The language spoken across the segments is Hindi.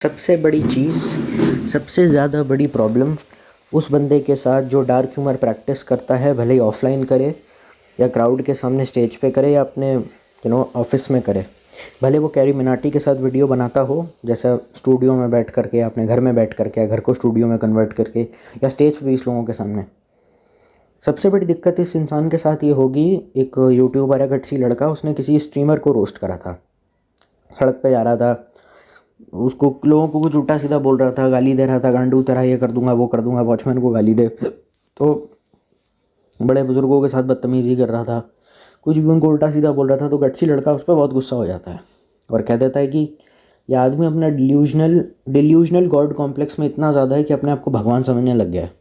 सबसे बड़ी चीज़, सबसे ज़्यादा बड़ी प्रॉब्लम उस बंदे के साथ जो डार्क ह्यूमर प्रैक्टिस करता है, भले ही ऑफलाइन करे या क्राउड के सामने स्टेज पे करे या अपने ऑफिस में करे। भले वो कैरी मिनाटी के साथ वीडियो बनाता हो, जैसा स्टूडियो में बैठ करके या अपने घर में बैठ करके या घर को स्टूडियो में कन्वर्ट करके या स्टेज पे 20 लोगों के सामने। सबसे बड़ी दिक्कत इस इंसान के साथ ये होगी, एक यूट्यूबर है गट्सी लड़का, उसने किसी स्ट्रीमर को रोस्ट करा था। सड़क पे जा रहा था, उसको लोगों को कुछ उल्टा सीधा बोल रहा था, गाली दे रहा था, गांडू तेरा ये कर दूंगा वो कर दूंगा, वॉचमैन को गाली दे, तो बड़े बुजुर्गों के साथ बदतमीज़ी कर रहा था, कुछ भी उनको उल्टा सीधा बोल रहा था। तो गट्सी लड़का उस पर बहुत गुस्सा हो जाता है और कह देता है कि ये आदमी अपना डिल्यूजनल गॉड कॉम्प्लेक्स में इतना ज़्यादा है कि अपने आप को भगवान समझने लग गया है।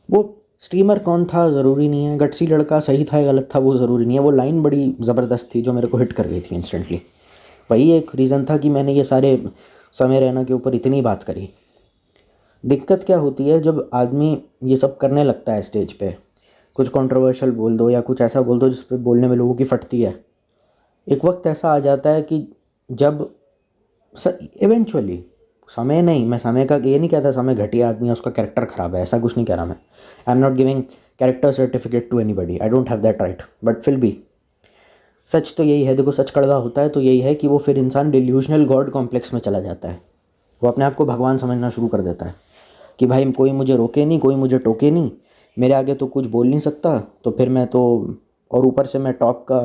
वो स्ट्रीमर कौन था ज़रूरी नहीं है, गट्सी लड़का सही था या गलत था वो ज़रूरी नहीं है, वो लाइन बड़ी ज़बरदस्त थी जो मेरे को हिट कर गई थी इंस्टेंटली। वही एक रीज़न था कि मैंने ये सारे समय रैना के ऊपर इतनी बात करी। दिक्कत क्या होती है जब आदमी ये सब करने लगता है स्टेज पे, कुछ कंट्रोवर्शियल बोल दो या कुछ ऐसा बोल दो जिस पे बोलने में लोगों की फटती है। एक वक्त ऐसा आ जाता है कि जब इवेंचुअली समय नहीं, मैं समय का ये नहीं कहता समय घटिया आदमी है उसका कैरेक्टर ख़राब है, ऐसा कुछ नहीं कह रहा मैं। I am not giving character certificate to anybody, I don't have that right, but फिर भी सच तो यही है। देखो, सच कड़वा होता है तो यही है कि वो फिर इंसान डिल्यूजनल गॉड कॉम्प्लेक्स में चला जाता है। वो अपने आप को भगवान समझना शुरू कर देता है कि भाई कोई मुझे रोके नहीं, कोई मुझे टोके नहीं, मेरे आगे तो कुछ बोल नहीं सकता, तो फिर मैं तो, और ऊपर से मैं टॉप का,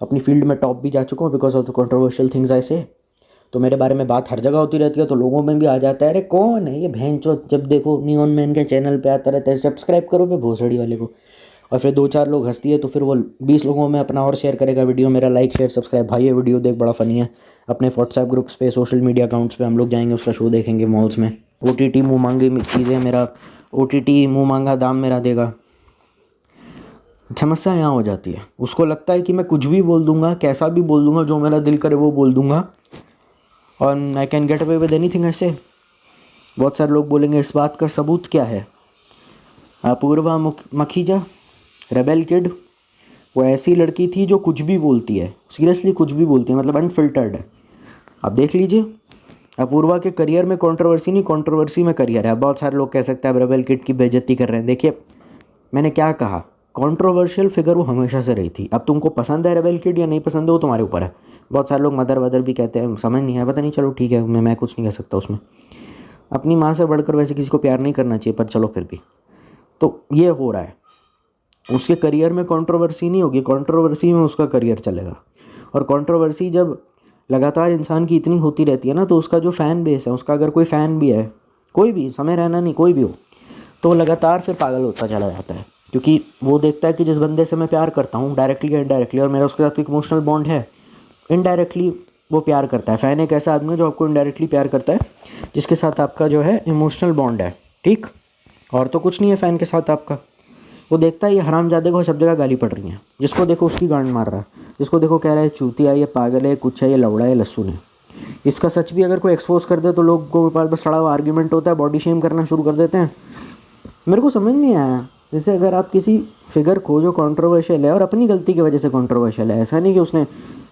अपनी फील्ड में टॉप भी जा चुका हूँ because of the controversial things I से। तो मेरे बारे में बात हर जगह होती रहती है, तो लोगों में भी आ जाता है, अरे कौन है ये भैंचोद, जब देखो नियॉन मैन के चैनल पे आता रहता है, सब्सक्राइब करो पे भोसड़ी वाले को। और फिर 2-4 लोग हंसती है तो फिर वो 20 लोगों में अपना और शेयर करेगा वीडियो, मेरा लाइक शेयर सब्सक्राइब, भाई ये वीडियो देख बड़ा फ़नी है। अपने व्हाट्सएप ग्रुप्स पे, सोशल मीडिया अकाउंट्स पे हम लोग जाएंगे, उसका शो देखेंगे मॉल्स में। OTT मुँह मांगी चीज़ें, मेरा OTT मुँह मांगा दाम मेरा देगा। समस्या यहाँ हो जाती है, उसको लगता है कि मैं कुछ भी बोल दूंगा, कैसा भी बोल दूंगा, जो मेरा दिल करे वो बोल दूंगा और I can get away with anything. ऐसे बहुत सारे लोग बोलेंगे इस बात का सबूत क्या है। अपूर्वा मखीजा, रेबेल किड, वो ऐसी लड़की थी जो कुछ भी बोलती है, सीरियसली कुछ भी बोलती है, मतलब अनफिल्टर्ड है। आप देख लीजिए, अपूर्वा के करियर में कंट्रोवर्सी नहीं, कंट्रोवर्सी में करियर है। बहुत सारे लोग कह सकते हैं अब रेबेल किड की बेइज्जती कर रहे हैं। देखिए मैंने क्या कहा, कंट्रोवर्शियल फिगर वो हमेशा से रही थी। अब तुमको पसंद है रेबेल किड या नहीं पसंद है वो तुम्हारे ऊपर है। बहुत सारे लोग मदर वदर भी कहते हैं, समझ नहीं है, पता नहीं, चलो ठीक है, मैं कुछ नहीं कह सकता उसमें। अपनी माँ से बढ़कर वैसे किसी को प्यार नहीं करना चाहिए, पर चलो फिर भी। तो ये हो रहा है, उसके करियर में कंट्रोवर्सी नहीं होगी, कंट्रोवर्सी में उसका करियर चलेगा। और कंट्रोवर्सी जब लगातार इंसान की इतनी होती रहती है ना, तो उसका जो फ़ैन बेस है, उसका अगर कोई फ़ैन भी है, कोई भी, समय रहना नहीं, कोई भी हो, तो वो लगातार फिर पागल होता चला जाता है। क्योंकि वो देखता है कि जिस बंदे से मैं प्यार करता हूँ डायरेक्टली या इनडायरेक्टली, और मेरा उसके साथ एक इमोशनल बॉन्ड है, इनडायरेक्टली वो प्यार करता है। फ़ैन एक ऐसा आदमी है जो आपको इनडायरेक्टली प्यार करता है, जिसके साथ आपका जो है इमोशनल बॉन्ड है, ठीक, और तो कुछ नहीं है फ़ैन के साथ आपका। वो देखता है ये हरामजादे को सब जगह गाली पड़ रही हैं, जिसको देखो उसकी गांड मार रहा है, जिसको देखो कह रहा है चूतिया, ये पागल है, कुछ है, ये लौड़ा है, लस्सुन है। इसका सच भी अगर कोई एक्सपोज कर दे तो लोग को पास बस सड़ा हुआ आर्ग्यूमेंट होता है, बॉडी शेम करना शुरू कर देते हैं। मेरे को समझ नहीं आया, जैसे अगर आप किसी फिगर को जो कंट्रोवर्शियल है और अपनी गलती की वजह से कंट्रोवर्शियल है, ऐसा नहीं कि उसने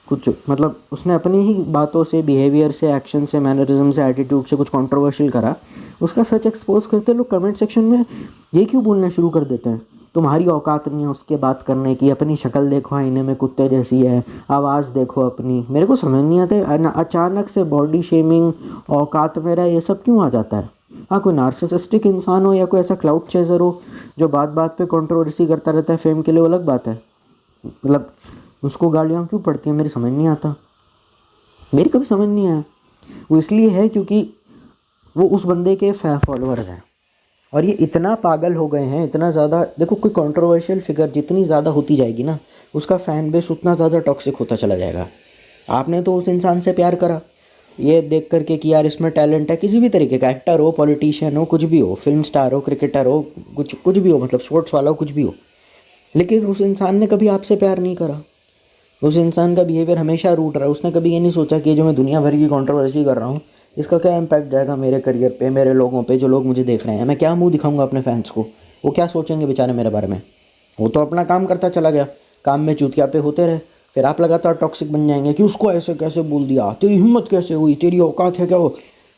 कुछ, मतलब उसने अपनी ही बातों से, बिहेवियर से, एक्शन से, मैनरिज्म से, एटीट्यूड से कुछ कंट्रोवर्शियल करा, उसका सच एक्सपोज करते लोग कमेंट सेक्शन में ये क्यों बोलना शुरू कर देते हैं, तुम्हारी औकात नहीं है उसके बात करने की, अपनी शक्ल देखो आईने में कुत्ते जैसी है, आवाज़ देखो अपनी। मेरे को समझ नहीं आता अचानक से बॉडी शेमिंग, औकात मेरा, ये सब क्यों आ जाता है। हाँ, कोई नार्सिसिस्टिक इंसान हो या कोई ऐसा क्लाउड चेजर हो जो बात बात पे कंट्रोवर्सी करता रहता है फेम के लिए, वो अलग बात है, मतलब उसको गालियाँ क्यों पड़ती हैं, मेरी समझ नहीं आता, मेरी कभी समझ नहीं आया। वो इसलिए है क्योंकि वो उस बंदे के फॉलोअर्स हैं और ये इतना पागल हो गए हैं, इतना ज़्यादा। देखो, कोई कंट्रोवर्शियल फिगर जितनी ज़्यादा होती जाएगी ना, उसका फ़ैन बेस उतना ज़्यादा टॉक्सिक होता चला जाएगा। आपने तो उस इंसान से प्यार करा ये देख करके कि यार इसमें टैलेंट है, किसी भी तरीके का, एक्टर हो, पॉलिटिशियन हो, कुछ भी हो, फिल्म स्टार हो, क्रिकेटर हो, कुछ भी हो, मतलब स्पोर्ट्स वाला हो, कुछ भी हो, लेकिन उस इंसान ने कभी आपसे प्यार नहीं करा। उस इंसान का बिहेवियर हमेशा रूट रहा है। उसने कभी ये नहीं सोचा कि जो मैं दुनिया भर की कंट्रोवर्सी कर रहा हूँ इसका क्या इम्पैक्ट जाएगा मेरे करियर पे, मेरे लोगों पे, जो लोग मुझे देख रहे हैं। मैं क्या मुंह दिखाऊंगा अपने फैंस को, वो क्या सोचेंगे बेचारे मेरे बारे में। वो तो अपना काम करता चला गया, काम में चूतिया पे होते रहे, फिर आप लगातार टॉक्सिक बन जाएंगे कि उसको ऐसे कैसे बोल दिया, तेरी हिम्मत कैसे हुई, तेरी औकात है क्या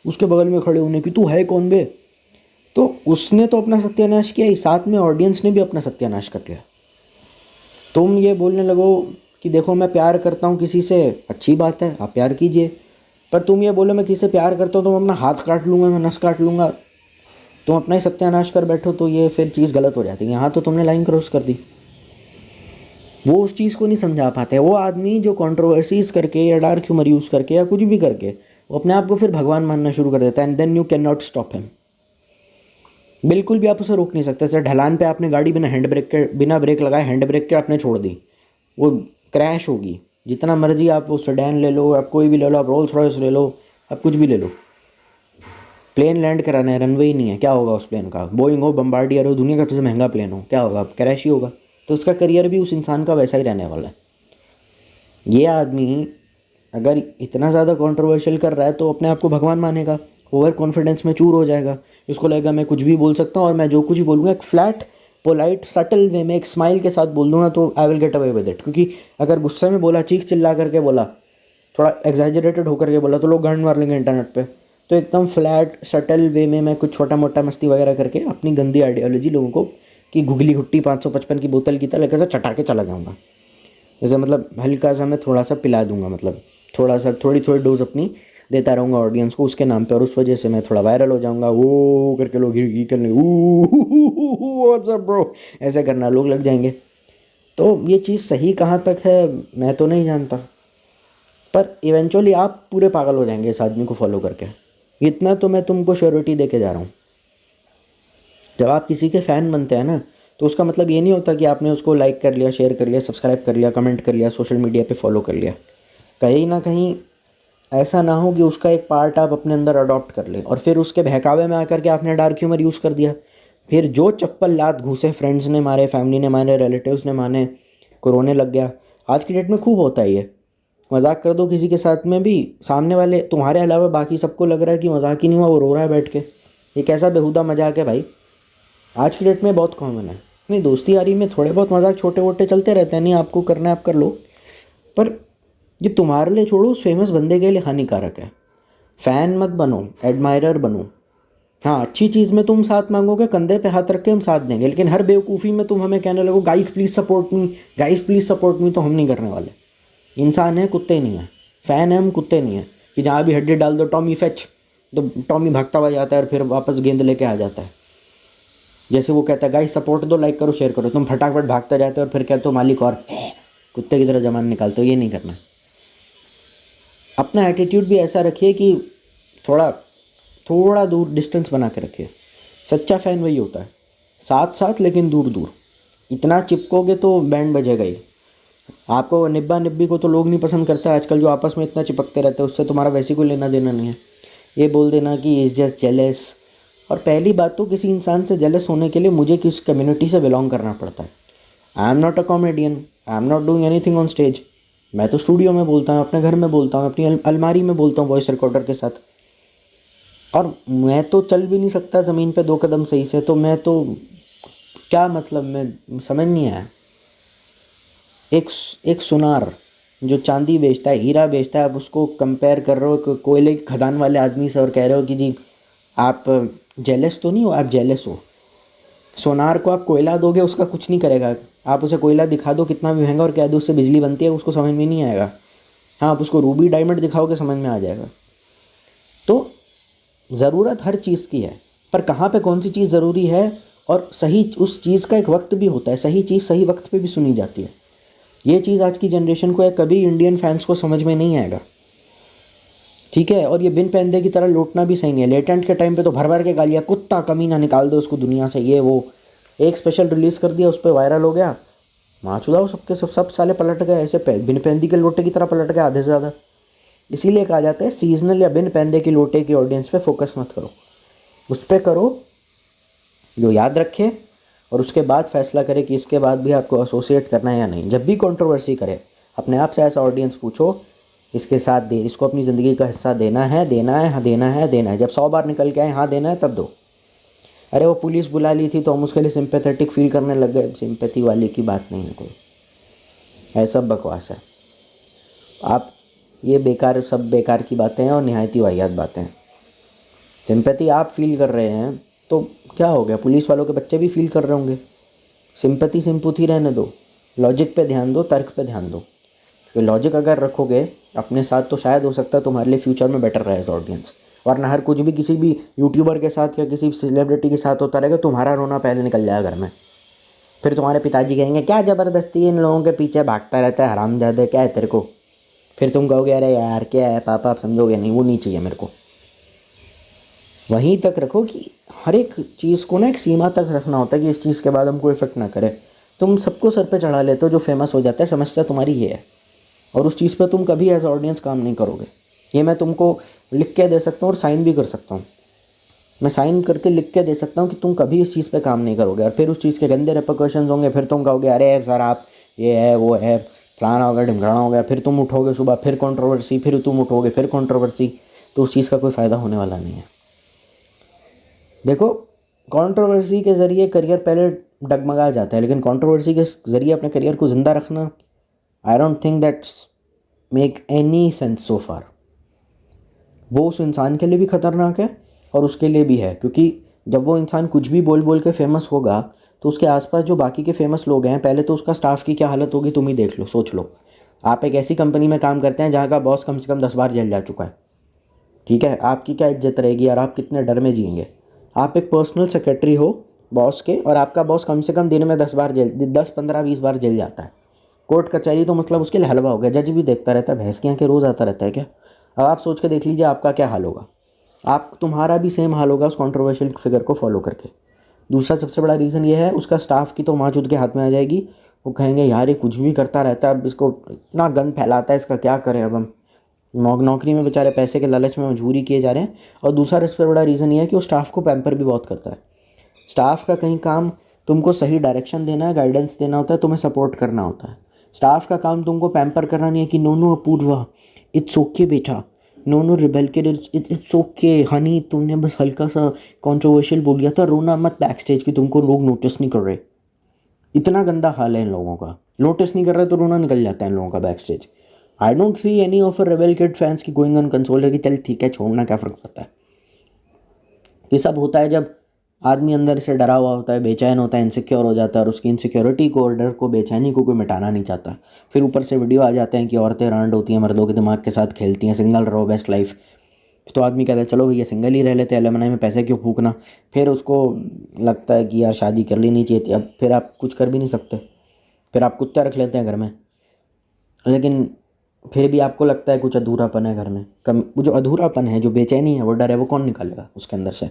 उसके बगल में खड़े होने की, तू है कौन बे। तो उसने तो अपना सत्यानाश किया ही, साथ में ऑडियंस ने भी अपना सत्यानाश कर लिया। तुम ये बोलने लगो कि देखो मैं प्यार करता हूँ किसी से, अच्छी बात है, आप प्यार कीजिए, पर तुम ये बोलो मैं किसी से प्यार करता हूँ तो मैं अपना हाथ काट लूँगा, मैं नस काट लूँगा, तुम अपना ही सत्यानाश कर बैठो, तो ये फिर चीज़ गलत हो जाती है। यहाँ तो तुमने लाइन क्रॉस कर दी। वो उस चीज़ को नहीं समझा पाते। वो आदमी जो कंट्रोवर्सीज करके या डार्क ह्यूमर यूज़ करके या कुछ भी करके वो अपने आप को फिर भगवान मानना शुरू कर देता है, and then you can not stop him. बिल्कुल भी आप उसे रोक नहीं सकते। जैसे ढलान पे आपने गाड़ी बिना हैंड ब्रेक के, बिना ब्रेक लगाए हैंड ब्रेक के आपने छोड़ दी, वो क्रैश होगी। जितना मर्जी आप वो सेडान ले लो, आप कोई भी ले लो, आप रोल्स रॉयस ले लो, आप कुछ भी ले लो, प्लेन लैंड कराना है, रनवे ही नहीं है, क्या होगा उस प्लेन का? बोइंग हो, बम्बार्डियर हो, दुनिया का सबसे महंगा प्लेन हो, क्या होगा? क्रैश ही होगा। तो उसका करियर भी उस इंसान का वैसा ही रहने वाला है। ये आदमी अगर इतना ज़्यादा कंट्रोवर्शियल कर रहा है तो अपने आप को भगवान मानेगा, ओवर कॉन्फिडेंस में चूर हो जाएगा, इसको लगेगा मैं कुछ भी बोल सकता हूँ और मैं जो कुछ भी बोलूँगा एक फ्लैट पोलाइट सटल वे में एक स्माइल के साथ बोल दूँगा तो I will get away with it. क्योंकि अगर गुस्से में बोला, चीख चिल्ला करके बोला, थोड़ा एग्जैजरेटेड होकर के बोला तो लोग गांड मार लेंगे इंटरनेट पे। तो एकदम फ्लैट सटल वे में मैं कुछ छोटा मोटा मस्ती वगैरह करके अपनी गंदी आइडियोलॉजी लोगों को कि घुगली घुट्टी 555 की बोतल की तरह कैसे चटा के चला जाऊँगा। जैसे मतलब हल्का सा मैं थोड़ा सा पिला दूंगा, मतलब थोड़ा सा थोड़ी थोड़ी डोज अपनी देता रहूँगा ऑडियंस को उसके नाम पे, और उस वजह से मैं थोड़ा वायरल हो जाऊँगा। वो करके लोग ही करने व्हाट्स अप ब्रो ऐसे करना लोग लग जाएंगे। तो ये चीज़ सही कहाँ तक है मैं तो नहीं जानता, पर इवेंचुअली आप पूरे पागल हो जाएंगे इस आदमी को फॉलो करके। इतना तो मैं तुमको श्योरिटी दे के जा रहा हूँ। जब आप किसी के फ़ैन बनते हैं ना तो उसका मतलब ये नहीं होता कि आपने उसको लाइक कर लिया, शेयर कर लिया, सब्सक्राइब कर लिया, कमेंट कर लिया, सोशल मीडिया पे फॉलो कर लिया। कहीं ना कहीं ऐसा ना हो कि उसका एक पार्ट आप अपने अंदर अडॉप्ट कर लें और फिर उसके बहकावे में आकर के आपने डार्क ह्यूमर यूज़ कर दिया। फिर जो चप्पल लात घुसे फ्रेंड्स ने मारे, फैमिली ने मारे, रिलेटिव्स ने माने, कोरोने लग गया। आज की डेट में खूब होता है ये। मजाक कर दो किसी के साथ में भी, सामने वाले तुम्हारे अलावा बाकी सबको लग रहा है कि मजाक ही नहीं हुआ, वो रो रहा है बैठ के। ये कैसा बेहुदा मजाक है भाई? आज की डेट में बहुत कॉमन है। नहीं, दोस्ती यारी में थोड़े बहुत मजाक छोटे मोटे चलते रहते हैं, नहीं आपको करना है आप कर लो, पर ये तुम्हारे लिए छोड़ो उस फेमस बंदे के लिए हानिकारक है। फ़ैन मत बनो, एडमायरर बनो। हाँ, अच्छी चीज़ में तुम साथ मांगोगे, कंधे पे हाथ रख के हम साथ देंगे, लेकिन हर बेवकूफ़ी में तुम हमें कहने लगो guys please support me, guys please support me, तो हम नहीं करने वाले। इंसान है, कुत्ते नहीं है। फ़ैन है हम, कुत्ते नहीं है कि जहाँ भी हड्डी डाल दो टॉमी फेच, तो टॉमी भागता हुआ जाता है और फिर वापस गेंद लेके आ जाता है। जैसे वो कहता है गाइस सपोर्ट दो, लाइक करो, शेयर करो, तुम फटाफट भागते जाते हो और फिर कहते हो मालिक और कुत्ते की तरह जमान निकालते हो। ये नहीं करना। अपना एटीट्यूड भी ऐसा रखिए कि थोड़ा थोड़ा दूर डिस्टेंस बना के रखिए। सच्चा फ़ैन वही होता है, साथ साथ लेकिन दूर दूर। इतना चिपकोगे तो बैंड बजेगा ही। आपको निब्बा निब्बी को तो लोग नहीं पसंद करते आजकल, जो आपस में इतना चिपकते रहते हैं, उससे तुम्हारा वैसे कोई लेना देना नहीं है। ये बोल देना कि इज़ जस्ट जेलस। और पहली बात तो किसी इंसान से जेलस होने के लिए मुझे किस कम्युनिटी से बिलोंग करना पड़ता है। आई am not a comedian, I am not doing anything on stage. मैं तो स्टूडियो में बोलता हूँ, अपने घर में बोलता हूँ, अपनी अलमारी में बोलता हूँ वॉइस रिकॉर्डर के साथ। और मैं तो चल भी नहीं सकता ज़मीन पे 2 कदम सही से, तो मैं तो क्या मतलब, मैं समझ नहीं आया। एक सुनार जो चांदी बेचता है, हीरा बेचता है, आप उसको कंपेयर कर रहे हो कोयले की खदान वाले आदमी से और कह रहे हो कि जी आप जेलस तो नहीं हो, आप जेलस हो। सोनार को आप कोयला दोगे उसका कुछ नहीं करेगा। आप उसे कोयला दिखा दो कितना भी महंगा और कह दो उससे बिजली बनती है, उसको समझ में नहीं आएगा। हाँ, आप उसको रूबी डायमंड दिखाओगे समझ में आ जाएगा। तो ज़रूरत हर चीज़ की है, पर कहाँ पे कौन सी चीज़ ज़रूरी है, और सही उस चीज़ का एक वक्त भी होता है। सही चीज़ सही वक्त पे भी सुनी जाती है। ये चीज़ आज की जनरेशन को या कभी इंडियन फैंस को समझ में नहीं आएगा, ठीक है। और ये बिन पैंदे की तरह लौटना भी सही नहीं है। लेटेंट के टाइम पे तो भर भर के गालियाँ, कुत्ता कमीना निकाल दो उसको दुनिया से, ये वो। एक स्पेशल रिलीज़ कर दिया, उस पर वायरल हो गया, माँ चुदाओ सबके सब साले पलट गए, ऐसे बिन पैंदी के लोटे की तरह पलट गए आधे से ज़्यादा। इसीलिए कहा जाता है सीजनल या बिन पैंदे की लोटे की ऑडियंस पे फोकस मत करो, उस पर करो जो याद रखे, और उसके बाद फैसला करे कि इसके बाद भी आपको एसोसिएट करना है या नहीं। जब भी कंट्रोवर्सी करे अपने आप से ऐसा ऑडियंस पूछो, इसके साथ दे, इसको अपनी ज़िंदगी का हिस्सा देना है, देना है, हाँ देना है, देना है। जब 100 बार निकल के आए हाँ देना है तब दो। अरे वो पुलिस बुला ली थी तो हम उसके लिए सिंपैथेटिक फील करने लग गए, सिंपैथी वाली की बात नहीं है कोई, ऐसा बकवास है। आप ये बेकार, सब बेकार की बातें हैं और निहायती वाहियात बातें हैं। सिंपैथी आप फील कर रहे हैं तो क्या हो गया, पुलिस वालों के बच्चे भी फील कर रहे होंगे। सिंपैथी सिंपैथी रहने दो, लॉजिक पे ध्यान दो, तर्क पे ध्यान दो। क्योंकि लॉजिक अगर रखोगे अपने साथ तो शायद हो सकता है तुम्हारे लिए फ्यूचर में बेटर रहे एज ऑडियंस। वरना हर कुछ भी किसी भी यूट्यूबर के साथ या किसी सेलिब्रिटी के साथ होता रहेगा, तुम्हारा रोना पहले निकल जाएगा घर में। फिर तुम्हारे पिताजी कहेंगे क्या ज़बरदस्ती इन लोगों के पीछे भागता रहता है, हरामजादे क्या है तेरे को। फिर तुम कहोगे अरे यार क्या है पापा, आप समझोगे नहीं, वो नहीं चाहिए मेरे को। वहीं तक रखो कि हर एक चीज़ को ना एक सीमा तक रखना होता है कि इस चीज़ के बाद हमको इफेक्ट ना करे। तुम सबको सर पे चढ़ा लेते हो जो फेमस हो जाता है, समस्या तुम्हारी ये है। और उस चीज़ पे तुम कभी एज ऑडियंस काम नहीं करोगे। ये मैं तुमको लिख के दे सकता हूँ और साइन भी कर सकता हूँ। मैं साइन करके लिख के दे सकता हूँ कि तुम कभी इस चीज़ पे काम नहीं करोगे। और फिर उस चीज़ के गंदे रिपरकशंस होंगे। फिर तुम कहोगे अरे सर आप ये है वो है, फलाना हो गया ढिमकाना हो गया। फिर तुम उठोगे सुबह, फिर कंट्रोवर्सी, फिर तुम उठोगे फिर कंट्रोवर्सी। तो उस चीज़ का कोई फ़ायदा होने वाला नहीं है। देखो, कंट्रोवर्सी के ज़रिए करियर पहले डगमगा जाता है, लेकिन कंट्रोवर्सी के ज़रिए अपने करियर को ज़िंदा रखना, I don't think that's make any sense so far. वो उस इंसान के लिए भी ख़तरनाक है और उसके लिए भी है, क्योंकि जब वो इंसान कुछ भी बोल बोल के फेमस होगा तो उसके आसपास जो बाकी के फेमस लोग हैं, पहले तो उसका स्टाफ की क्या हालत होगी तुम ही देख लो, सोच लो। आप एक ऐसी कंपनी में काम करते हैं जहाँ का बॉस कम से कम 10 बार जेल जा चुका है, ठीक है, आपकी क्या इज्जत रहेगी और आप कितने डर में जिएंगे। आप एक पर्सनल सेक्रेटरी हो बॉस के, और आपका बॉस कम से कम दिन में 10 बार जेल, 10 15 20 बार जेल जाता है। कोर्ट कचहरी तो मतलब उसके लिए हलवा हो गया, जज भी देखता रहता है, भैंस के यहाँ के रोज़ आता रहता है क्या। अब आप सोच के देख लीजिए आपका क्या हाल होगा। तुम्हारा भी सेम हाल होगा उस कंट्रोवर्शियल फिगर को फॉलो करके। दूसरा सबसे बड़ा रीज़न ये है, उसका स्टाफ की तो माचूद के हाथ में आ जाएगी। वो कहेंगे यार ये कुछ भी करता रहता है, अब इसको इतना गंद फैलाता है, इसका क्या करें अब हम। नौकरी में बेचारे पैसे के लालच में मजबूरी किए जा रहे हैं। और दूसरा सबसे बड़ा रीज़न ये है कि वो स्टाफ को पैम्पर भी बहुत करता है। स्टाफ का कहीं काम तुमको सही डायरेक्शन देना है, गाइडेंस देना होता है, तुम्हें सपोर्ट करना होता है। स्टाफ का काम तुमको पैम्पर करना नहीं है कि no no Apoorva it's okay बेटा, नो नो रिबेल के इट्स ओके हनी, तुमने बस हल्का सा कंट्रोवर्शियल बोल दिया था, रोना मत बैक स्टेज की, तुमको लोग नोटिस नहीं कर रहे। इतना गंदा हाल है इन लोगों का, नोटिस नहीं कर रहे तो रोना निकल जाता है इन लोगों का back stage. I don't see any of a rebel kid fans की गोइंग ऑन कंसोल कि चल ठीक है छोड़ना क्या फ़र्क पड़ता है। ये सब होता है जब आदमी अंदर से डरा हुआ होता है, बेचैन होता है, इनसिक्योर हो जाता है, और उसकी इनसिक्योरिटी को, डर को, बेचैनी को कोई मिटाना नहीं चाहता। फिर ऊपर से वीडियो आ जाते हैं कि औरतें रांड होती हैं, मर्दों के दिमाग के साथ खेलती हैं, सिंगल रहो बेस्ट लाइफ। तो आदमी कहता है चलो भैया सिंगल ही रह लेते हैं, एलमनाई में पैसे क्यों फूकना। फिर उसको लगता है कि यार शादी कर लेनी चाहिए थी। अब फिर आप कुछ कर भी नहीं सकते, फिर आप कुत्ता रख लेते हैं घर में। लेकिन फिर भी आपको लगता है कुछ अधूरापन है घर में। कम वो जो अधूरापन है, जो बेचैनी है, वो डर है, वो कौन निकालेगा उसके अंदर से।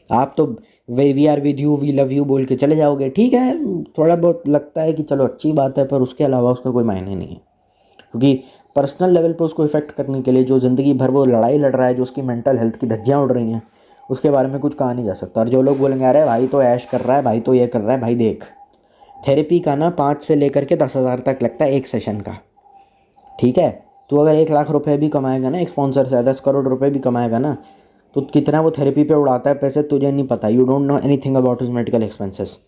आप तो we are with you, we love you बोल के चले जाओगे, ठीक है, थोड़ा बहुत लगता है कि चलो अच्छी बात है, पर उसके अलावा उसका कोई मायने नहीं है। क्योंकि पर्सनल लेवल पे उसको इफेक्ट करने के लिए जो ज़िंदगी भर वो लड़ाई लड़ रहा है, जो उसकी मेंटल हेल्थ की धज्जियाँ उड़ रही हैं, उसके बारे में कुछ कहा नहीं जा सकता। और जो लोग बोलेंगे अरे भाई तो ऐश कर रहा है, भाई तो ये कर रहा है, भाई देख थेरेपी का ना 5 से लेकर के 10,000 तक लगता है एक सेशन का, ठीक है। तो अगर 1 लाख रुपए भी कमाएगा ना एक स्पॉन्सर से, 10 करोड़ रुपए भी कमाएगा ना, तो कितना वो थेरेपी पे उड़ाता है पैसे तुझे नहीं पता। You don't know anything about his medical expenses.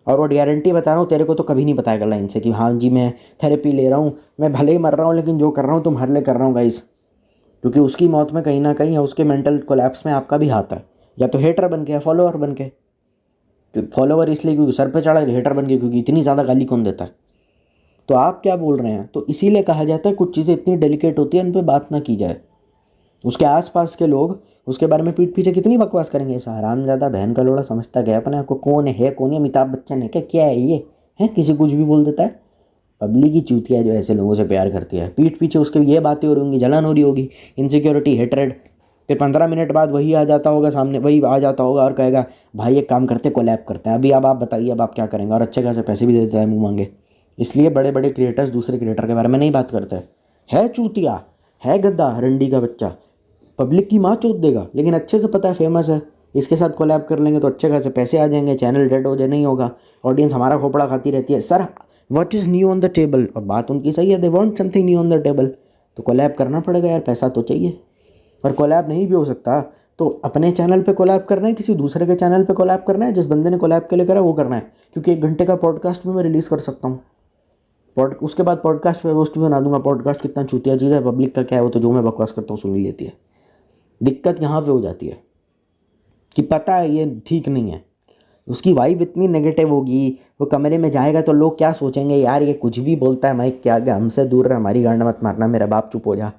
और वो गारंटी बता रहा हूँ तेरे को तो कभी नहीं बताएगा लाइन से कि हाँ जी मैं थेरेपी ले रहा हूँ, मैं भले ही मर रहा हूँ लेकिन जो कर रहा हूँ तुम्हारे लिए कर रहा हूँ गाइस। क्योंकि उसकी मौत में कहीं ना कहीं या उसके मेंटल कोलैप्स में आपका भी हाथ है, या तो हेटर बन के या फॉलोअर बन के। फॉलोअर इसलिए क्योंकि सर पे चढ़ा, हेटर बन के क्योंकि इतनी ज़्यादा गाली कौन देता है। तो आप क्या बोल रहे हैं, तो इसीलिए कहा जाता है कुछ चीज़ें इतनी डेलिकेट होती है, उन पर बात ना की जाए। उसके आसपास के लोग उसके बारे में पीठ पीछे कितनी बकवास करेंगे, ऐसा हरामजादा बहन का लोड़ा समझता गया अपने आपको, कौन है कौन है, अमिताभ बच्चन है क्या, क्या है ये है, किसी कुछ भी बोल देता है। पब्लिक की चूतिया जो ऐसे लोगों से प्यार करती है, पीठ पीछे उसके ये बातें हो रही होंगी, जलन हो रही होगी, इनसिक्योरिटी, हेट्रेड। फिर 15 मिनट बाद वही आ जाता होगा सामने, वही आ जाता होगा और कहेगा भाई एक काम करते कोलैब करते हैं अभी, अब आप बताइए अब आप क्या करेंगे, और अच्छे खासे पैसे भी दे देता है मुँह मांगे। इसलिए बड़े बड़े क्रिएटर्स दूसरे क्रिएटर के बारे में नहीं बात करते। है चूतिया, है गद्दा, रंडी का बच्चा, पब्लिक की माँ चोद देगा, लेकिन अच्छे से पता है फेमस है, इसके साथ कोलैब कर लेंगे तो अच्छे खासे पैसे आ जाएंगे, चैनल डेड हो जाए नहीं होगा, ऑडियंस हमारा खोपड़ा खाती रहती है। Sir what is new on the table, और बात उनकी सही है, they want something new on the table, तो कोलैब करना पड़ेगा यार, पैसा तो चाहिए। और कोलैब नहीं भी हो सकता तो अपने चैनल पे कोलैब करना है, किसी दूसरे के चैनल पे कोलैब करना है, जिस बंदे ने कोलैब के लिए करा वो करना है। क्योंकि 1 घंटे का पॉडकास्ट भी मैं रिलीज़ कर सकता हूँ, उसके बाद पॉडकास्ट पे रोस्ट भी बना दूंगा, पॉडकास्ट कितना चूतिया चीज़ है, पब्लिक का क्या है, वो तो जो मैं बकवास करता हूँ सुन ही लेती है। दिक्कत यहाँ पे हो जाती है कि पता है ये ठीक नहीं है, उसकी वाइब इतनी नेगेटिव होगी, वो कमरे में जाएगा तो लोग क्या सोचेंगे, यार ये कुछ भी बोलता है माइक के आगे, हमसे दूर रहे, हमारी गांड मत मारना, मेरा बाप चुप हो जा।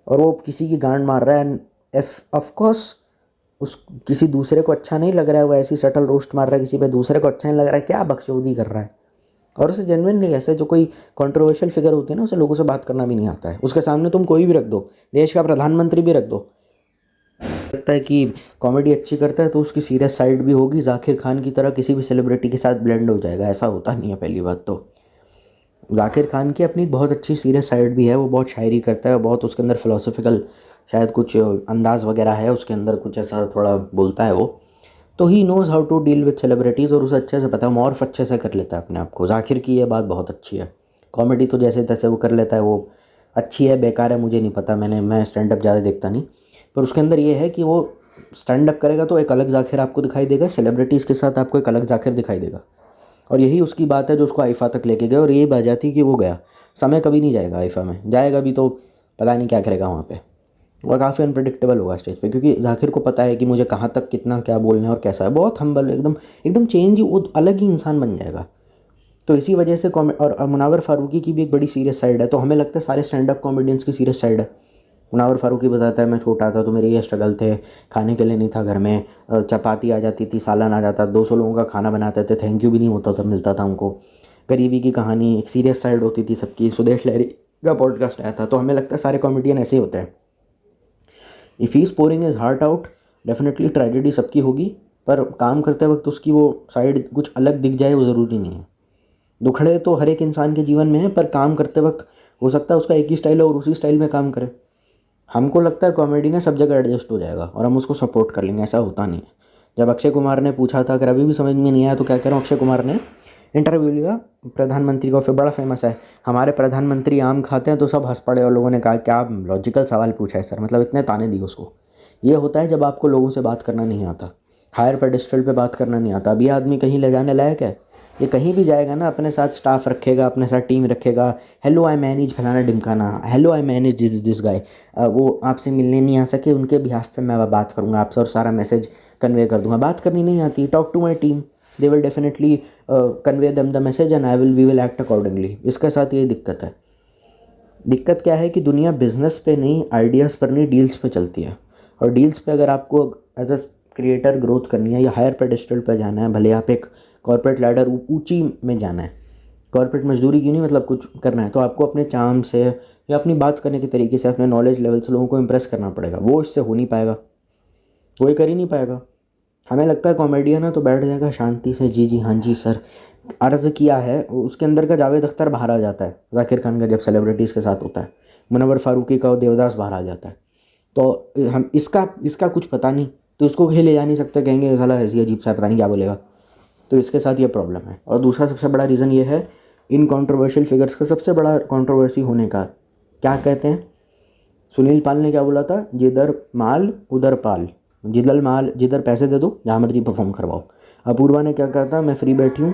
और वो किसी की गांड मार रहा है, ऑफकोर्स उस किसी दूसरे को अच्छा नहीं लग रहा है, वो ऐसी सटल रोस्ट मार रहा है किसी पे, दूसरे को अच्छा नहीं लग रहा है, क्या बकचोदी कर रहा है। और उसे जेन्युइनली ऐसे जो कोई कंट्रोवर्शियल फिगर होती है ना, उसे लोगों से बात करना भी नहीं आता है। उसके सामने तुम कोई भी रख दो, देश का प्रधानमंत्री भी रख दो, लगता है कि कॉमेडी अच्छी करता है तो उसकी सीरियस साइड भी होगी, जाकिर खान की तरह किसी भी सेलिब्रिटी के साथ ब्लेंड हो जाएगा, ऐसा होता नहीं है। पहली बात तो जाकिर खान की अपनी बहुत अच्छी सीरियस साइड भी है, वो बहुत शायरी करता है, बहुत उसके अंदर फिलोसफिकल शायद कुछ अंदाज़ वगैरह है उसके अंदर, कुछ ऐसा थोड़ा बोलता है वो, तो he knows how to deal with celebrities, और उसे अच्छे से पता है, मॉर्फ अच्छे से कर लेता है अपने आप को। जाकिर की ये बात बहुत अच्छी है, कॉमेडी तो जैसे तैसे वो कर लेता है, वो अच्छी है बेकार है मुझे नहीं पता, मैं स्टैंड अप ज़्यादा देखता नहीं, पर उसके अंदर ये है कि वो स्टैंड अप करेगा तो एक अलग जाकिर आपको दिखाई देगा, सेलिब्रिटीज़ के साथ आपको एक अलग जाकिर दिखाई देगा। और यही उसकी बात है जो उसको आईफा तक लेके गए, और यही बात जाती कि वो गया, समय कभी नहीं जाएगा आईफा में, जाएगा भी तो पता नहीं क्या करेगा वहाँ पे, और काफ़ी अनप्रेडिक्टेबल होगा स्टेज पे, क्योंकि जाकिर को पता है कि मुझे कहाँ तक कितना क्या बोलना है और कैसा है, बहुत हम्बल, एकदम एकदम चेंज, वो अलग ही इंसान बन जाएगा। तो इसी वजह से और मुनावर फारूकी की भी एक बड़ी सीरियस साइड है, तो हमें लगता है सारे स्टैंड अप कॉमेडियंस की सीरियस साइड है। मुनावर फारूकी बताता है मैं छोटा था तो मेरे ये स्ट्रगल थे, खाने के लिए नहीं था घर में, चपाती आ जाती थी, सालन आ जाता, 200 लोगों का खाना बनाते थे, थैंक यू भी नहीं होता था, मिलता था उनको, गरीबी की कहानी, एक सीरियस साइड होती थी सबकी। सुदेश लहरी का पॉडकास्ट आया था, तो हमें लगता है सारे कॉमेडियन ऐसे ही होते हैं। If he is pouring is heart out, definitely tragedy सबकी होगी, पर काम करते वक्त उसकी वो साइड कुछ अलग दिख जाए वो ज़रूरी नहीं है। दुखड़े तो हर एक इंसान के जीवन में है, पर काम करते वक्त हो सकता है उसका एक ही स्टाइल है और उसी स्टाइल में काम करे। हमको लगता है कॉमेडी ने सब जगह एडजस्ट हो जाएगा और हम उसको सपोर्ट कर लेंगे, ऐसा होता नहीं है। जब अक्षय कुमार ने पूछा था, अगर अभी भी समझ में नहीं आया तो क्या कह रहा हूँ, अक्षय कुमार ने इंटरव्यू लिया प्रधानमंत्री का, फिर बड़ा फेमस है, हमारे प्रधानमंत्री आम खाते हैं, तो सब हंस पड़े और लोगों ने कहा क्या लॉजिकल सवाल पूछा है सर, मतलब इतने ताने दिए उसको। ये होता है जब आपको लोगों से बात करना नहीं आता, हायर पेडिस्ट्रल पे बात करना नहीं आता। अभी आदमी कहीं ले जाने लायक है, ये कहीं भी जाएगा ना अपने साथ स्टाफ रखेगा, अपने साथ टीम रखेगा, हेलो आई मैनेज फलाना ढिमकाना, hello I manage this guy, वो आपसे मिलने नहीं आ सके उनके बिहाफ पे मैं बात करूँगा आपसे और सारा मैसेज कन्वे कर दूंगा। बात करनी नहीं आती, talk to my team, they will definitely convey them the message and we will act accordingly. इसके साथ ये दिक्कत है। दिक्कत क्या है कि दुनिया बिजनेस पे नहीं, आइडियाज़ पर नहीं, डील्स पे चलती है, और डील्स पे अगर आपको एज अ क्रिएटर ग्रोथ करनी है या हायर पेडिस्ट्रल पे जाना है, भले आप एक कॉर्पोरेट लैडर ऊंची में जाना है, कॉर्पोरेट मजदूरी क्यों नहीं, मतलब कुछ करना है, तो आपको अपने चार्म से या अपनी बात करने के तरीके से, अपने नॉलेज लेवल से लोगों को इम्प्रेस करना पड़ेगा। वो इससे हो नहीं पाएगा, कोई कर ही नहीं पाएगा। हमें लगता है कॉमेडियन है तो बैठ जाएगा शांति से, जी जी हाँ जी सर, अर्ज़ किया है, उसके अंदर का जावेद अख्तर बाहर आ जाता है, जाकिर खान का जब सेलिब्रिटीज़ के साथ होता है, मुनव्वर फारूकी का देवदास बाहर आ जाता है। तो हम इसका कुछ पता नहीं, तो इसको कहीं ले जा नहीं सकते, कहेंगे साला ऐसी अजीब सा पता नहीं क्या बोलेगा। तो इसके साथ ये प्रॉब्लम है। और दूसरा सबसे बड़ा रीज़न ये है, इन कंट्रोवर्शियल फिगर्स का सबसे बड़ा कंट्रोवर्सी होने का, क्या कहते हैं, सुनील पाल ने क्या बोला था, जिधर माल उधर पाल, जिधर पैसे दे दो जहाँ मर्जी परफॉर्म करवाओ। अपूर्वा ने क्या कहा था, मैं फ्री बैठी हूँ,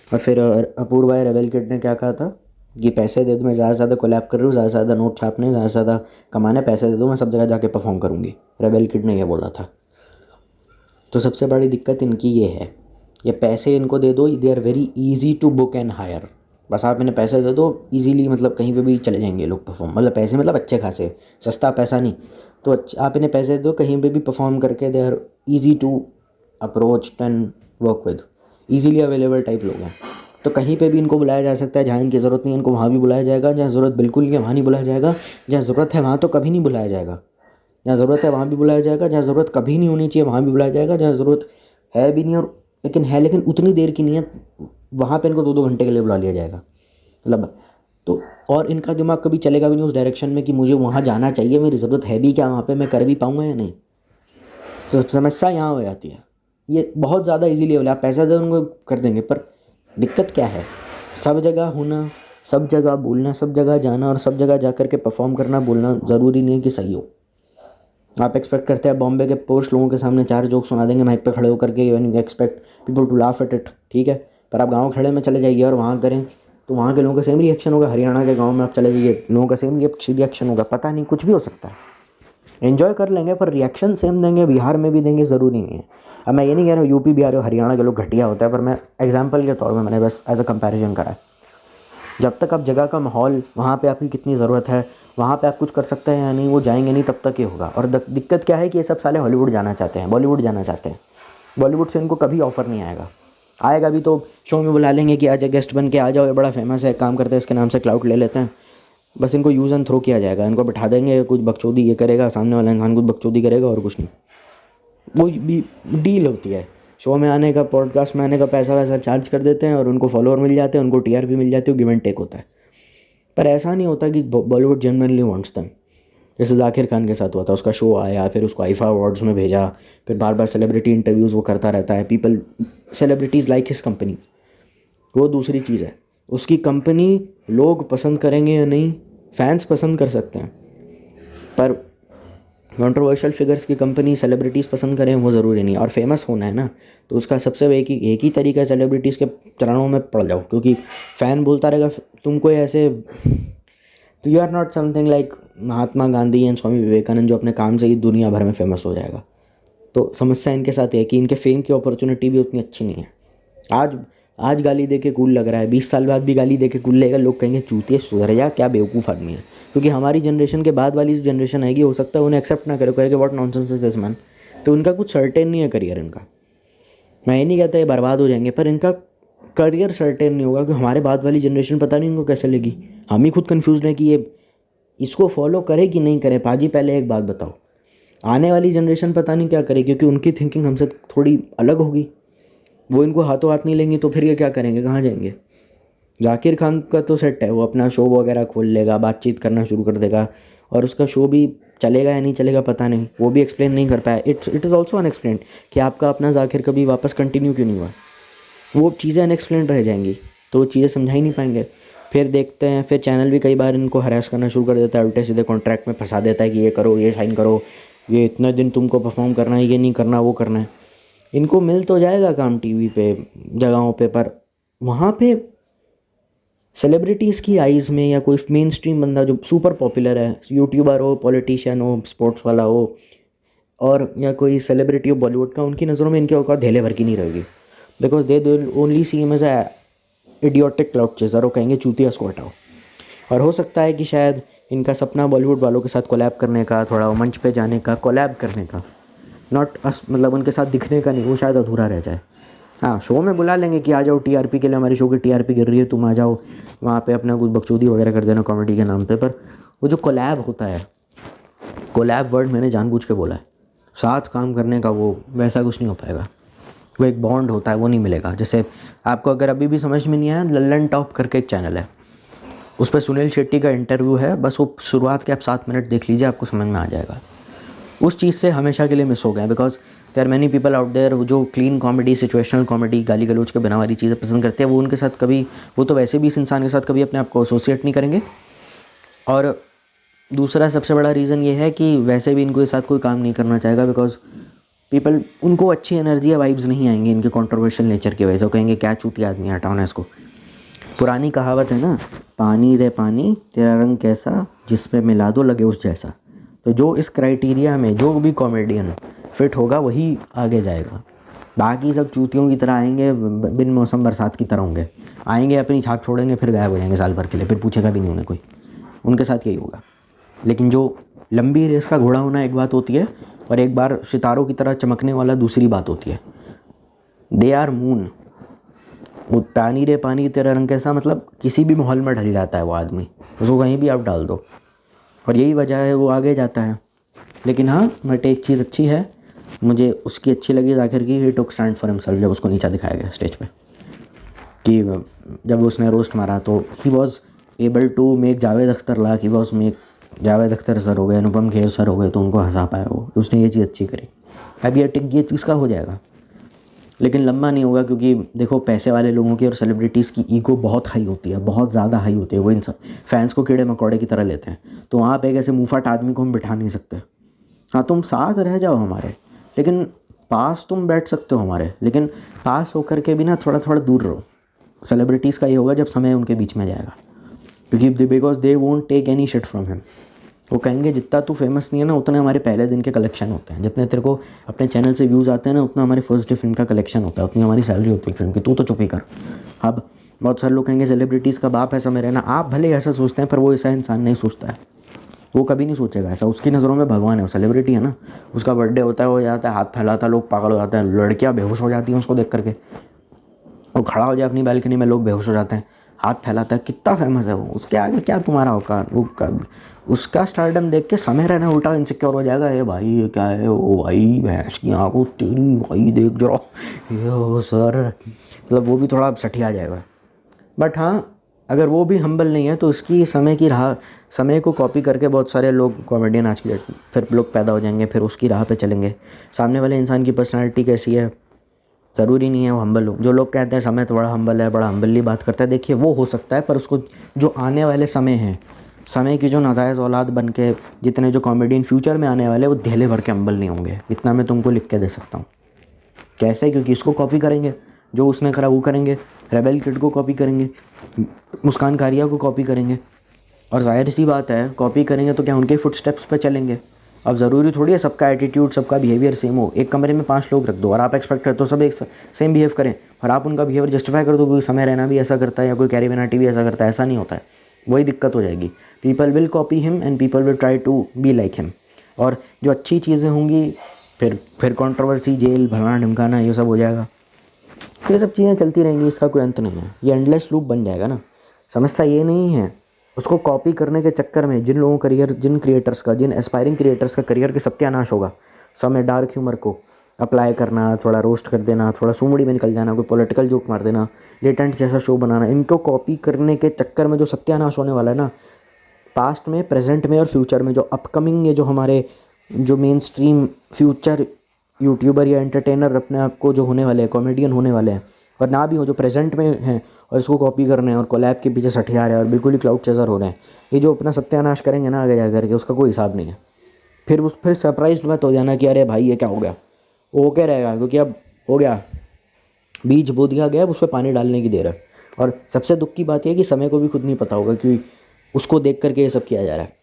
और फिर अपूर्वा रेबेल किड ने क्या कहा था कि पैसे दे दो, मैं ज़्यादा से ज़्यादा कोलैब कर रही हूँ, ज़्यादा से ज़्यादा नोट छापने, ज़्यादा से ज़्यादा कमाने, पैसे दे दो, मैं सब जगह जाके परफॉर्म करूँगी। रेबेल किड ने यह बोला था। तो सबसे बड़ी दिक्कत इनकी ये है, ये पैसे इनको दे दो, they are very easy to book and hire. बस आप इन्हें पैसे दे दो, ईजीली मतलब कहीं पे भी चले जाएंगे लोग परफॉर्म, मतलब पैसे मतलब अच्छे खासे, सस्ता पैसा नहीं, तो आप इन्हें पैसे दे दो, कहीं पे भी परफॉर्म करके they are easy to approach and work with, easily available type लोग हैं। तो कहीं पे भी इनको बुलाया जा सकता है, जहाँ इनकी ज़रूरत नहीं है इनको वहाँ भी बुलाया जाएगा, जहाँ ज़रूरत बिल्कुल नहीं है वहाँ नहीं बुलाया जाएगा, जहाँ ज़रूरत है वहाँ तो कभी नहीं बुलाया जाएगा, जहाँ ज़रूरत है वहाँ भी बुलाया जाएगा, जहाँ ज़रूरत कभी नहीं होनी चाहिए वहाँ भी बुलाया जाएगा, जहाँ ज़रूरत है भी नहीं और लेकिन उतनी देर की नहीं है, वहाँ पे इनको 2-2 घंटे के लिए बुला लिया जाएगा, मतलब। तो और इनका दिमाग कभी चलेगा भी नहीं उस डायरेक्शन में कि मुझे वहाँ जाना चाहिए, मेरी ज़रूरत है भी क्या वहाँ पे, मैं कर भी पाऊँगा या नहीं। तो समस्या यहाँ हो जाती है। ये बहुत ज़्यादा ईजी लेवल है, आप पैसा दे उनको कर देंगे, पर दिक्कत क्या है, सब जगह होना, सब जगह बोलना, सब जगह जाना और सब जगह जा कर के परफॉर्म करना बोलना ज़रूरी नहीं है कि सही हो। आप एक्सपेक्ट करते हैं बॉम्बे के पोस्ट लोगों के सामने 4 जोक सुना देंगे माइक पे खड़े होकर के, you expect people to laugh at it, ठीक है, पर आप गाँव खड़े में चले जाइए और वहाँ करें तो वहाँ के लोगों का सेम रिएक्शन होगा, हरियाणा के गाँव में आप चले जाइए लोगों का सेम रिएक्शन होगा, पता नहीं कुछ भी हो सकता है। एन्जॉय कर लेंगे पर रिएक्शन सेम देंगे, बिहार में भी देंगे ज़रूरी नहीं है। अब मैं ये नहीं कह रहा हूँ यूपी बिहार और हरियाणा के लोग घटिया होता है, पर मैं एग्जांपल के तौर में मैंने बस एज अ कंपैरिजन करा है। जब तक आप जगह का माहौल वहाँ पे आपकी कितनी ज़रूरत है, वहाँ पे आप कुछ कर सकते हैं या नहीं, वो जाएंगे नहीं तब तक ये होगा। और दिक्कत क्या है कि ये सब साले हॉलीवुड जाना चाहते हैं, बॉलीवुड जाना चाहते हैं। बॉलीवुड से इनको कभी ऑफ़र नहीं आएगा, आएगा भी तो शो में बुला लेंगे कि आज गेस्ट बन के आ जाओ, ये बड़ा फेमस है, काम करते हैं इसके नाम से क्लाउड ले लेते हैं, बस इनको यूज़ एंड थ्रो किया जाएगा। इनको बिठा देंगे, कुछ बकचोदी ये करेगा, सामने वाला इंसान कुछ बकचोदी करेगा और कुछ नहीं। वो भी डील होती है, शो में आने का, पॉडकास्ट में आने का पैसा वैसा चार्ज कर देते हैं और उनको फॉलोअर मिल जाते हैं, उनको टीआरपी मिल जाती है, गिव एंड टेक होता है। पर ऐसा नहीं होता कि बॉलीवुड जेन्युइनली वांट्स देम। जैसे जाकिर खान के साथ हुआ था, उसका शो आया, फिर उसको आईफा अवार्ड्स में भेजा, फिर बार बार सेलिब्रिटी इंटरव्यूज़ वो करता रहता है। People celebrities like his company, वो दूसरी चीज़ है। उसकी कंपनी लोग पसंद करेंगे या नहीं, फैंस पसंद कर सकते हैं, पर कंट्रोवर्शियल फिगर्स की कंपनी सेलिब्रिटीज़ पसंद करें वो ज़रूरी नहीं। और फेमस होना है ना, तो उसका सबसे एक ही तरीका है, सेलिब्रिटीज़ के चरणों में पड़ जाओ, क्योंकि फ़ैन बोलता रहेगा तुमको ऐसे, तो you are not something like Mahatma Gandhi and Swami Vivekananda जो अपने काम से ही दुनिया भर में फेमस हो जाएगा। तो समस्या इनके साथ है कि इनके फेम की अपॉर्चुनिटी भी उतनी अच्छी नहीं है। आज गाली दे के कूल लग रहा है, 20 साल बाद भी गाली दे के कूल लगेगा, लोग कहेंगे चूतिया सुधर जा, क्या बेवकूफ़ आदमी है। क्योंकि हमारी जनरेशन के बाद वाली जनरेशन आएगी, हो सकता है उन्हें एक्सेप्ट ना करे, कहेगा what nonsense is this man. तो उनका कुछ सर्टेन नहीं है करियर इनका। मैं ये नहीं कहता ये बर्बाद हो जाएंगे, पर इनका करियर सर्टेन नहीं होगा, क्योंकि हमारे बाद वाली जनरेशन पता नहीं इनको कैसे लगी। हम ही खुद कन्फ्यूज़ हैं कि ये इसको फॉलो करे कि नहीं करे। पाजी पहले एक बात बताओ, आने वाली जनरेशन पता नहीं क्या करे, क्योंकि उनकी थिंकिंग हमसे थोड़ी अलग होगी। वो इनको हाथों हाथ नहीं लेंगी तो फिर ये क्या करेंगे, कहाँ जाएंगे। जाकिर खान का तो सेट है, वो अपना शो वगैरह खोल लेगा, बातचीत करना शुरू कर देगा, और उसका शो भी चलेगा या नहीं चलेगा पता नहीं, वो भी एक्सप्लेन नहीं कर पाया। इट इज़ ऑल्सो अनएक्सप्लेन्ड कि आपका अपना जाकिर कभी वापस कंटिन्यू क्यों नहीं हुआ। वो चीज़ें अनएक्सप्लेन्ड रह जाएंगी, तो वो चीज़ें समझा ही नहीं पाएंगे। फिर देखते हैं, फिर चैनल भी कई बार इनको हरास करना शुरू कर देता है, उल्टे सीधे कॉन्ट्रैक्ट में फंसा देता है कि ये करो, ये साइन करो, ये इतने दिन तुमको परफॉर्म करना है, ये नहीं करना, वो करना है। इनको मिल तो जाएगा काम टीवी पे, जगहों पे, पर वहाँ पे सेलिब्रिटीज़ की आइज़ में, या कोई मेन स्ट्रीम बंदा जो सुपर पॉपुलर है, यूट्यूबर हो, पॉलिटिशियन हो, स्पोर्ट्स वाला हो, और या कोई सेलिब्रिटी हो बॉलीवुड का, उनकी नज़रों में इनकी औकात धेले भर की नहीं रहेगी। Because they only see him as a idiotic cloud chaser, वो कहेंगे चूतिया इसको हटाओ। और हो सकता है कि शायद इनका सपना बॉलीवुड वालों के साथ कोलैब करने का, थोड़ा मंच पे जाने का, कोलैब करने का, नॉट मतलब उनके साथ दिखने का नहीं, वो शायद अधूरा रह जाए। हाँ, शो में बुला लेंगे कि आ जाओ टीआरपी के लिए, हमारी शो की टीआरपी गिर रही है, तुम आ जाओ वहाँ पे अपना कुछ बकचोदी वगैरह कर देना कॉमेडी के नाम पे। पर वो जो कोलैब होता है, कोलैब वर्ड मैंने जानबूझ के बोला है, साथ काम करने का, वो वैसा कुछ नहीं हो पाएगा। वो एक बॉन्ड होता है, वो नहीं मिलेगा। जैसे आपको अगर अभी भी समझ में नहीं आया, लल्लन टॉप करके एक चैनल है, उस पर सुनील शेट्टी का इंटरव्यू है, बस वो शुरुआत के आप 7 मिनट देख लीजिए, आपको समझ में आ जाएगा। उस चीज़ से हमेशा के लिए मिस हो गए, because there many people out there जो क्लीन कॉमेडी, सिचुएशनल कॉमेडी, गाली गलौज के बिना वाली चीज़ें पसंद करते हैं। वो उनके साथ कभी, वो तो वैसे भी इस इंसान के साथ कभी अपने आप को एसोसिएट नहीं करेंगे। और दूसरा सबसे बड़ा रीज़न ये है कि वैसे भी इनको के साथ कोई काम नहीं करना चाहेगा, बिकॉज पीपल, उनको अच्छी एनर्जी या वाइब्स नहीं आएंगी इनके कंट्रोवर्शियल नेचर की वजह से। वो कहेंगे क्या चूतिया आदमी, हटाओ ना इसको। पुरानी कहावत है ना, पानी रे पानी तेरा रंग कैसा, जिसमें मिला दो लगे उस जैसा। तो जो इस क्राइटेरिया में जो भी कॉमेडियन फिट होगा वही आगे जाएगा। बाकी सब चूतियों की तरह आएंगे, बिन मौसम बरसात की तरह होंगे, आएंगे अपनी छाप छोड़ेंगे, फिर गायब हो जाएंगे साल भर के लिए, फिर पूछेगा भी नहीं उन्हें कोई। उनके साथ यही होगा। लेकिन जो लंबी रेस का घोड़ा होना एक बात होती है, और एक बार सितारों की तरह चमकने वाला दूसरी बात होती है। They are moon. वो पानी रे पानी तेरा रंग कैसा, मतलब किसी भी माहौल में ढल जाता है वो आदमी, उसको कहीं भी आप डाल दो, और यही वजह है वो आगे जाता है। लेकिन हाँ, बट एक चीज़ अच्छी है, मुझे उसकी अच्छी लगी जाकिर की, ही टुक स्टैंड फॉर हिमसेल्फ। जब उसको नीचा दिखाया गया स्टेज पे, कि जब उसने रोस्ट मारा, तो he was able to make Javed Akhtar laugh, he was make Javed Akhtar sir हो गए, अनुपम खेर सर हो गए, तो उनको हंसा पाया वो, उसने ये चीज़ अच्छी करी। अब ये चीज़ का हो जाएगा, लेकिन लंबा नहीं होगा, क्योंकि देखो पैसे वाले लोगों की और सेलिब्रिटीज़ की ईगो बहुत हाई होती है, बहुत ज़्यादा हाई होती है। वो इन सब फैंस को कीड़े मकोड़े की तरह लेते हैं। तो वहाँ पे एक ऐसे मुँहफट आदमी को हम बिठा नहीं सकते। हाँ, तुम साथ रह जाओ हमारे, लेकिन पास तुम बैठ सकते हो हमारे, लेकिन पास होकर के भी ना थोड़ा थोड़ा दूर रहो। सेलिब्रिटीज़ का ये होगा जब समय उनके बीच में जाएगा, क्योंकि because they won't take any shit from him. वो कहेंगे जितना तू फेमस नहीं है ना उतने हमारे पहले दिन के कलेक्शन होते हैं, जितने तेरे को अपने चैनल से व्यूज़ आते हैं ना उतना हमारे फर्स्ट डे फिल्म का कलेक्शन होता है, उतनी हमारी सैलरी होती है फिल्म की, तू तो चुप ही कर। अब बहुत सारे लोग कहेंगे सेलिब्रिटीज़ का बाप ऐसा में रहना, आप भले ऐसा सोचते हैं पर वो ऐसा इंसान नहीं सोचता है, वो कभी नहीं सोचेगा ऐसा। उसकी नज़रों में भगवान है, वो सेलिब्रिटी है ना। उसका बर्थडे होता है, वो जाता है हाथ फैलाता है, लोग पागल हो जाते हैं, लड़कियाँ बेहोश हो जाती हैं उसको देख करके। वो खड़ा हो जाए अपनी बालकनी में, लोग बेहोश हो जाते हैं, हाथ फैलाता है, कितना फेमस है वो, उसके आगे क्या तुम्हारा औकात। वो उसका स्टारडम देख के समय रहना उल्टा इनसिक्योर हो जाएगा, ये भाई ये क्या है, ओ भाई भैंस की आंखों तेरी, भाई देख जरा ये ओ सर, मतलब वो भी थोड़ा सठिया जाएगा। बट हाँ, अगर वो भी हम्बल नहीं है तो इसकी समय को कॉपी करके बहुत सारे लोग कॉमेडियन आज की डेट में फिर लोग पैदा हो जाएंगे, फिर उसकी राह पे चलेंगे। सामने वाले इंसान की पर्सनालिटी कैसी है ज़रूरी नहीं है वो हम्बल हो। जो लोग कहते हैं समय तो बड़ा हम्बल है, बड़ा हम्बली बात करता है, देखिए वो हो सकता है, पर उसको जो आने वाले समय हैं, समय की जो नाजायज़ औलाद बन के जितने जो कॉमेडियन फ्यूचर में आने वाले वो धेले भर के हम्बल नहीं होंगे, इतना मैं तुमको लिख के दे सकता हूँ। कैसे? क्योंकि इसको कॉपी करेंगे, जो उसने करा वो करेंगे, रेबेल किड को कॉपी करेंगे, मुस्कान कारिया को कॉपी करेंगे, और जाहिर सी बात है कॉपी करेंगे तो क्या उनके फुटस्टेप्स पे चलेंगे। अब ज़रूरी थोड़ी है सबका एटीट्यूड, सबका बिहेवियर सेम हो। एक कमरे में 5 लोग रख दो और आप एक्सपेक्ट करते हो सब एक सेम बिहेव करें, और आप उनका बिहेवियर जस्टिफाई कर दो कोई समय रहना भी ऐसा करता है या कोई कैरी बेनाटी भी ऐसा करता है, ऐसा नहीं होता है। वही दिक्कत हो जाएगी। People will copy him and people will try to be like him. और जो अच्छी चीज़ें होंगी फिर कंट्रोवर्सी, जेल, भगाना ढमकाना, ये सब हो जाएगा। ये सब चीज़ें चलती रहेंगी, इसका कोई अंत नहीं है, ये एंडलेस लूप बन जाएगा ना। समस्या ये नहीं है, उसको कॉपी करने के चक्कर में जिन क्रिएटर्स का, जिन एस्पायरिंग क्रिएटर्स का करियर के सत्यानाश होगा। समय डार्क ह्यूमर को अप्लाई करना, थोड़ा रोस्ट कर देना, थोड़ा सुमड़ी में निकल जाना, कोई पॉलिटिकल जोक मार देना, लेटेंट जैसा शो बनाना, इनको कॉपी करने के चक्कर में जो सत्यानाश होने वाला है ना, पास्ट में, प्रेजेंट में और फ्यूचर में, जो अपकमिंग ये जो हमारे जो मेन स्ट्रीम फ्यूचर यूट्यूबर या एंटरटेनर अपने आप को जो होने वाले हैं, कॉमेडियन होने वाले हैं, और ना भी हो, जो प्रेजेंट में हैं और इसको कॉपी करने हैं और कोलैब के पीछे सठिया रहे हैं और बिल्कुल ही क्लाउड चेजर हो रहे हैं, ये जो अपना सत्यानाश करेंगे ना आगे जा करके, उसका कोई हिसाब नहीं है। फिर सरप्राइज मत हो जाना कि अरे भाई ये क्या हो गया। वो होके रहेगा, क्योंकि अब हो गया, बीज बो दिया गया, अब उस पर पानी डालने की देर है। और सबसे दुख की बात यह है कि समय को भी खुद नहीं पता होगा कि उसको देख करके ये सब किया जा रहा है।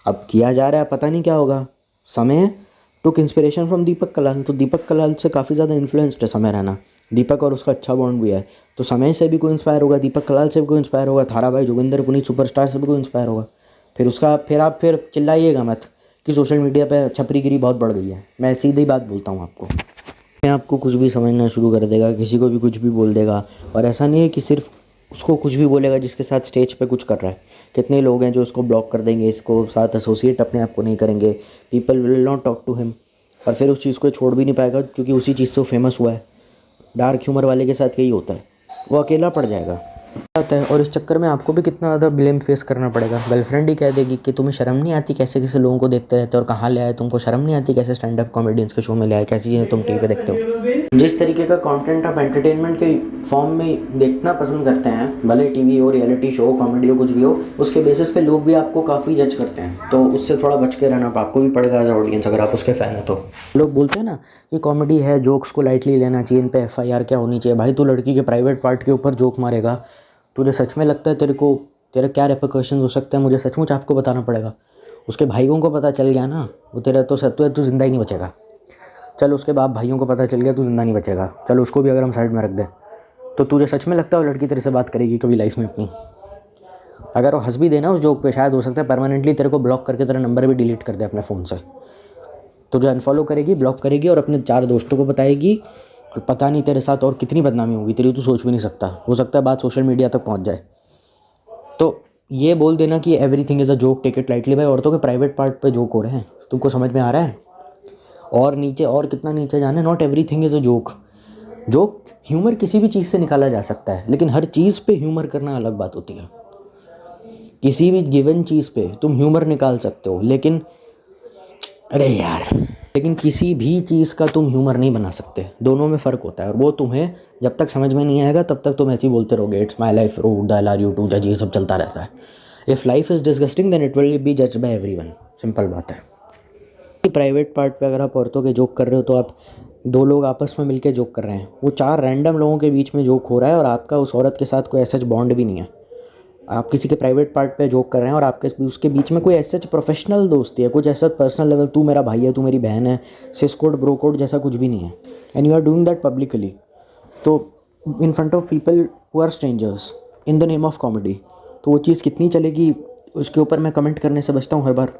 अब किया जा रहा है, पता नहीं क्या होगा। समय टुक इंस्पिरेशन फ्रॉम दीपक कलाल, तो दीपक कलाल से काफ़ी ज़्यादा इन्फ्लुएंस्ड है समय रैना। दीपक और उसका अच्छा बॉन्ड भी है, तो समय से भी कोई इंस्पायर होगा, दीपक कलाल से भी कोई इंस्पायर होगा, थारा भाई जोगिंदर पुनीत सुपरस्टार से भी कोई इंस्पायर होगा। फिर आप चिल्लाइएगा मत कि सोशल मीडिया पे छपरीगिरी बहुत बढ़ गई है। मैं सीधी बात बोलता हूँ आपको, मैं आपको कुछ भी समझना शुरू कर देगा, किसी को भी कुछ भी बोल देगा। और ऐसा नहीं है कि सिर्फ उसको कुछ भी बोलेगा जिसके साथ स्टेज पे कुछ कर रहा है। कितने लोग हैं जो उसको ब्लॉक कर देंगे, इसको साथ एसोसिएट अपने आप को नहीं करेंगे। People will not talk to him, और फिर उस चीज़ को छोड़ भी नहीं पाएगा, क्योंकि उसी चीज़ से वो फेमस हुआ है। डार्क ह्यूमर वाले के साथ यही होता है, वो अकेला पड़ जाएगा आता है, और इस चक्कर में आपको भी कितना ज़्यादा ब्लेम फेस करना पड़ेगा। गर्लफ्रेंड ही कह देगी कि तुम्हें शर्म नहीं आती कैसे कैसे लोगों को देखते रहते हो, और कहाँ ले आए, तुमको शर्म नहीं आती कैसे स्टैंड अप कॉमेडियंस के शो में ले आए, कैसी चीज़ें तुम टीवी पे देखते हो। जिस तरीके का कंटेंट आप एंटरटेनमेंट के फॉर्म में देखना पसंद करते हैं, भले टीवी हो, रियलिटी शो, कॉमेडी हो, कुछ भी हो, उसके बेसिस पे लोग भी आपको काफ़ी जज करते हैं। तो उससे थोड़ा बच के रहना आपको भी पड़ेगा एज ऑडियंस, अगर आप उसके फ़ैन हैं तो। लोग बोलते हैं ना कि कॉमेडी है, जोक्स को लाइटली लेना चाहिए, इन पे FIR क्या होनी चाहिए। भाई तू लड़की के प्राइवेट पार्ट के ऊपर जोक मारेगा, तुझे सच में लगता है तेरे क्या रेपरकशंस हो सकते हैं, मुझे सचमुच आपको बताना पड़ेगा। उसके भाइयों को पता चल गया ना, वो तेरा तो तू जिंदा ही नहीं बचेगा। चल उसके बाप भाइयों को पता चल गया, तू जिंदा नहीं बचेगा। चल उसको भी अगर हम साइड में रख दें, तो तुझे सच में लगता है वो लड़की तेरे से बात करेगी कभी लाइफ में अपनी? अगर वो हंस भी देना उस जोक पे, शायद हो सकता है परमानेंटली तेरे को ब्लॉक करके तेरा नंबर भी डिलीट कर दे अपने फ़ोन से। तुझे अनफॉलो करेगी, ब्लॉक करेगी, और अपने 4 दोस्तों को बताएगी, और पता नहीं तेरे साथ और कितनी बदनामी होगी तेरी, तू सोच भी नहीं सकता। हो सकता है बात सोशल मीडिया तक पहुंच जाए। तो ये बोल देना कि everything is a joke, take it lightly. भाई औरतों के प्राइवेट पार्ट पे जोक हो रहे हैं, तुमको समझ में आ रहा है? और नीचे, और कितना नीचे जाना है। Not everything is a joke. Joke, humour किसी भी चीज़ से निकाला जा सकता है, लेकिन हर चीज़ पे ह्यूमर करना अलग बात होती है। किसी भी गिवन चीज़ पे तुम ह्यूमर निकाल सकते हो, लेकिन लेकिन किसी भी चीज़ का तुम ह्यूमर नहीं बना सकते। दोनों में फ़र्क होता है, और वो तुम्हें जब तक समझ में नहीं आएगा तब तक तुम ऐसे ही बोलते रहोगे, it's my life, rude the are you to जज, ये सब चलता रहता है। If life is disgusting then it will be judged by everyone. Simple बात है। प्राइवेट पार्ट पे अगर आप औरतों के जोक कर रहे हो तो आप दो लोग आपस में मिलके जोक कर रहे हैं, वो 4 रैंडम लोगों के बीच में जोक हो रहा है और आपका उस औरत के साथ कोई ऐसा बॉन्ड भी नहीं है। आप किसी के प्राइवेट पार्ट पे जोक कर रहे हैं और आपके उसके बीच में कोई ऐसा प्रोफेशनल दोस्ती है, कुछ ऐसा पर्सनल लेवल, तू मेरा भाई है, तू मेरी बहन है, सिस कोड ब्रो कोड जैसा कुछ भी नहीं है। And you are doing that publicly, तो in front of people who are strangers in the name of comedy. तो वो चीज़ कितनी चलेगी उसके ऊपर मैं कमेंट करने से बचता हूँ हर बार।